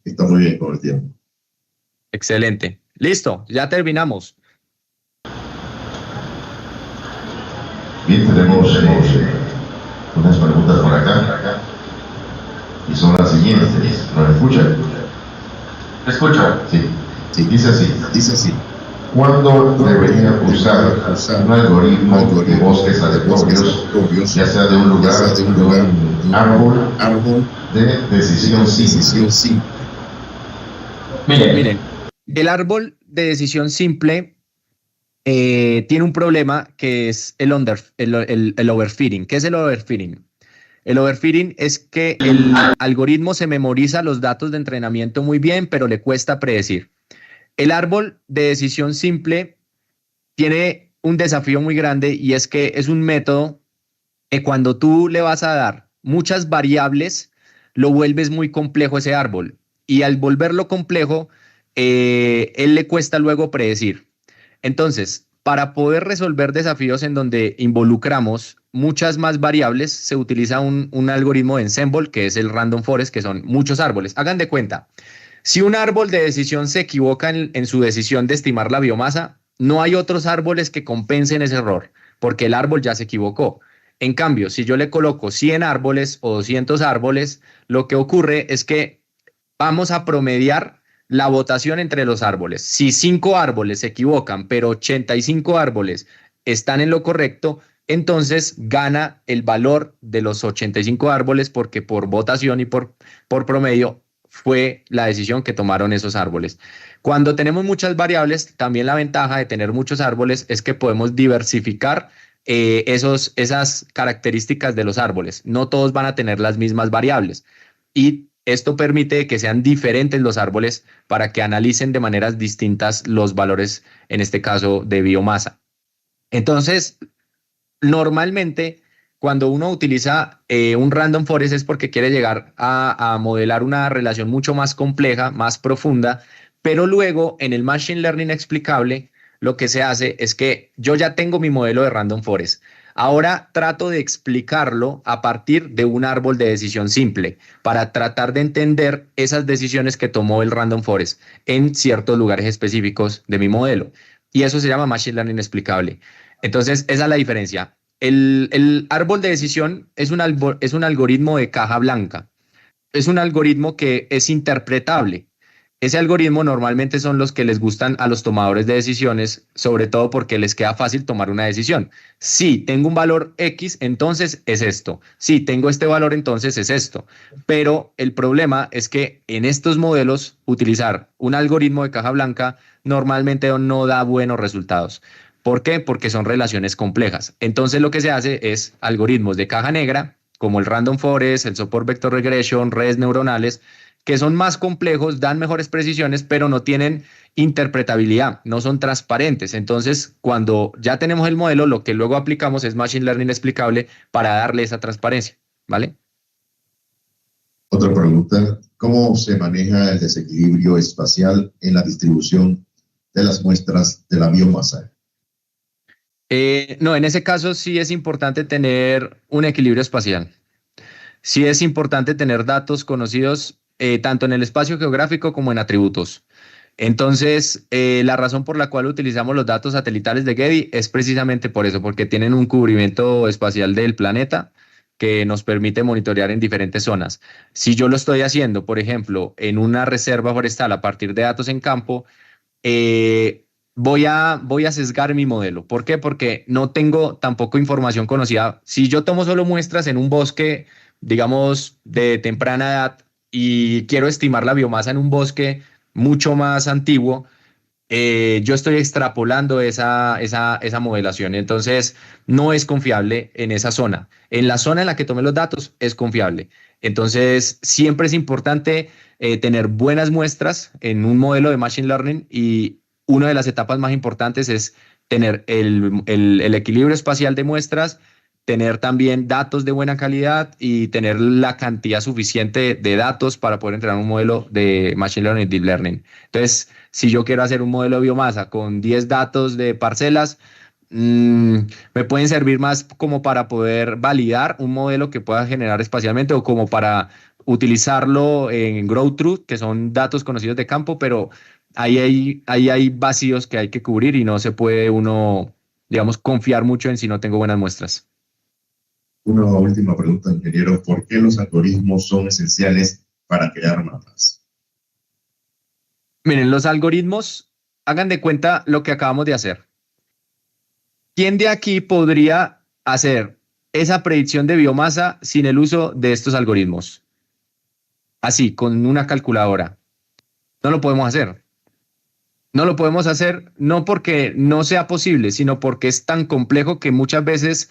Está muy bien con el tiempo. Excelente. Listo, ya terminamos. Bien, tenemos unas preguntas por acá. Y son las siguientes. ¿Nos escuchan? ¿Me escucho? Sí, dice así. ¿Cuándo debería usar un algoritmo de bosques aleatorios, ya sea de un lugar, un árbol de decisión simple? Miren, el árbol de decisión simple tiene un problema que es el overfitting. ¿Qué es el overfitting? El overfitting es que el algoritmo se memoriza los datos de entrenamiento muy bien, pero le cuesta predecir. El árbol de decisión simple tiene un desafío muy grande y es que es un método que cuando tú le vas a dar muchas variables, lo vuelves muy complejo ese árbol. Y al volverlo complejo, él le cuesta luego predecir. Entonces, para poder resolver desafíos en donde involucramos muchas más variables, se utiliza un algoritmo de ensemble, que es el random forest, que son muchos árboles. Hagan de cuenta, si un árbol de decisión se equivoca en su decisión de estimar la biomasa, no hay otros árboles que compensen ese error, porque el árbol ya se equivocó. En cambio, si yo le coloco 100 árboles o 200 árboles, lo que ocurre es que vamos a promediar la votación entre los árboles. Si 5 árboles se equivocan, pero 85 árboles están en lo correcto, entonces gana el valor de los 85 árboles porque por votación y por promedio fue la decisión que tomaron esos árboles. Cuando tenemos muchas variables, también la ventaja de tener muchos árboles es que podemos diversificar esas características de los árboles. No todos van a tener las mismas variables y esto permite que sean diferentes los árboles para que analicen de maneras distintas los valores, en este caso de biomasa. Entonces, normalmente, cuando uno utiliza un random forest es porque quiere llegar a modelar una relación mucho más compleja, más profunda, pero luego en el Machine Learning explicable lo que se hace es que yo ya tengo mi modelo de random forest. Ahora trato de explicarlo a partir de un árbol de decisión simple para tratar de entender esas decisiones que tomó el random forest en ciertos lugares específicos de mi modelo. Y eso se llama Machine Learning explicable. Entonces, esa es la diferencia. El árbol de decisión es un algoritmo de caja blanca. Es un algoritmo que es interpretable. Ese algoritmo normalmente son los que les gustan a los tomadores de decisiones, sobre todo porque les queda fácil tomar una decisión. Si tengo un valor X, entonces es esto. Si tengo este valor, entonces es esto. Pero el problema es que en estos modelos, utilizar un algoritmo de caja blanca normalmente no da buenos resultados. ¿Por qué? Porque son relaciones complejas. Entonces lo que se hace es algoritmos de caja negra, como el Random Forest, el Support Vector Regression, redes neuronales, que son más complejos, dan mejores precisiones, pero no tienen interpretabilidad, no son transparentes. Entonces, cuando ya tenemos el modelo, lo que luego aplicamos es Machine Learning explicable para darle esa transparencia, ¿vale? Otra pregunta, ¿cómo se maneja el desequilibrio espacial en la distribución de las muestras de la biomasa? No, en ese caso sí es importante tener un equilibrio espacial. Sí es importante tener datos conocidos tanto en el espacio geográfico como en atributos. Entonces, la razón por la cual utilizamos los datos satelitales de Getty es precisamente por eso, porque tienen un cubrimiento espacial del planeta que nos permite monitorear en diferentes zonas. Si yo lo estoy haciendo, por ejemplo, en una reserva forestal a partir de datos en campo, voy a sesgar mi modelo. ¿Por qué? Porque no tengo tampoco información conocida. Si yo tomo solo muestras en un bosque, digamos, de temprana edad y quiero estimar la biomasa en un bosque mucho más antiguo, yo estoy extrapolando esa modelación. Entonces, no es confiable en esa zona. En la zona en la que tomé los datos es confiable. Entonces, siempre es importante tener buenas muestras en un modelo de Machine Learning y una de las etapas más importantes es tener el equilibrio espacial de muestras, tener también datos de buena calidad y tener la cantidad suficiente de datos para poder entrenar un modelo de Machine Learning y Deep Learning. Entonces, si yo quiero hacer un modelo de biomasa con 10 datos de parcelas, me pueden servir más como para poder validar un modelo que pueda generar espacialmente o como para utilizarlo en Grow Truth, que son datos conocidos de campo, pero ahí hay vacíos que hay que cubrir y no se puede uno, digamos, confiar mucho en si no tengo buenas muestras. Una última pregunta, ingeniero. ¿Por qué los algoritmos son esenciales para crear mapas? Miren, los algoritmos, hagan de cuenta lo que acabamos de hacer. ¿Quién de aquí podría hacer esa predicción de biomasa sin el uso de estos algoritmos? Así, con una calculadora. No lo podemos hacer. No lo podemos hacer no porque no sea posible, sino porque es tan complejo que muchas veces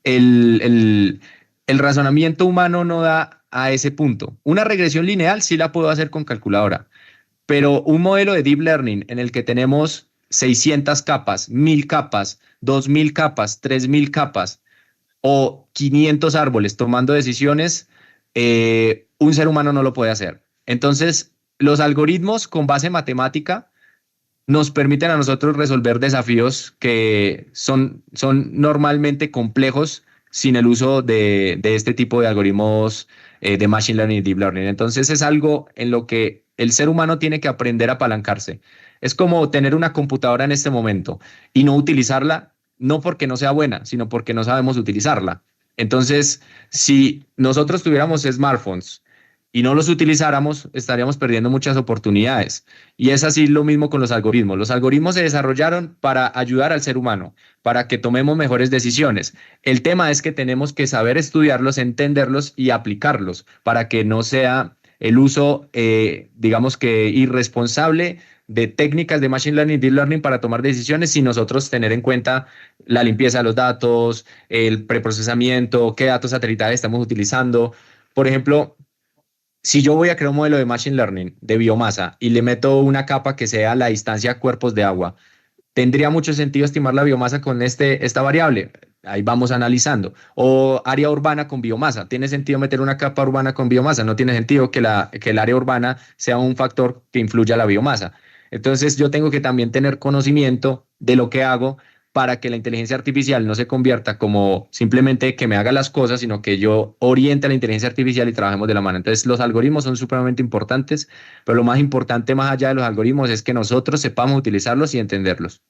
el razonamiento humano no da a ese punto. Una regresión lineal sí la puedo hacer con calculadora, pero un modelo de Deep Learning en el que tenemos 600 capas, 1000 capas, 2000 capas, 3000 capas o 500 árboles tomando decisiones, un ser humano no lo puede hacer. Entonces, los algoritmos con base matemática nos permiten a nosotros resolver desafíos que son normalmente complejos sin el uso de este tipo de algoritmos de Machine Learning y Deep Learning. Entonces es algo en lo que el ser humano tiene que aprender a apalancarse. Es como tener una computadora en este momento y no utilizarla, no porque no sea buena, sino porque no sabemos utilizarla. Entonces, si nosotros tuviéramos smartphones y no los utilizáramos, estaríamos perdiendo muchas oportunidades. Y es así lo mismo con los algoritmos. Los algoritmos se desarrollaron para ayudar al ser humano, para que tomemos mejores decisiones. El tema es que tenemos que saber estudiarlos, entenderlos y aplicarlos para que no sea el uso, digamos que irresponsable de técnicas de Machine Learning y Deep Learning para tomar decisiones, sin nosotros tener en cuenta la limpieza de los datos, el preprocesamiento, qué datos satelitales estamos utilizando. Por ejemplo, si yo voy a crear un modelo de Machine Learning de biomasa y le meto una capa que sea la distancia cuerpos de agua, ¿tendría mucho sentido estimar la biomasa con esta variable? Ahí vamos analizando. O área urbana con biomasa. ¿Tiene sentido meter una capa urbana con biomasa? No tiene sentido que el área urbana sea un factor que influya a la biomasa. Entonces yo tengo que también tener conocimiento de lo que hago para que la inteligencia artificial no se convierta como simplemente que me haga las cosas, sino que yo oriente a la inteligencia artificial y trabajemos de la mano. Entonces los algoritmos son supremamente importantes, pero lo más importante más allá de los algoritmos es que nosotros sepamos utilizarlos y entenderlos.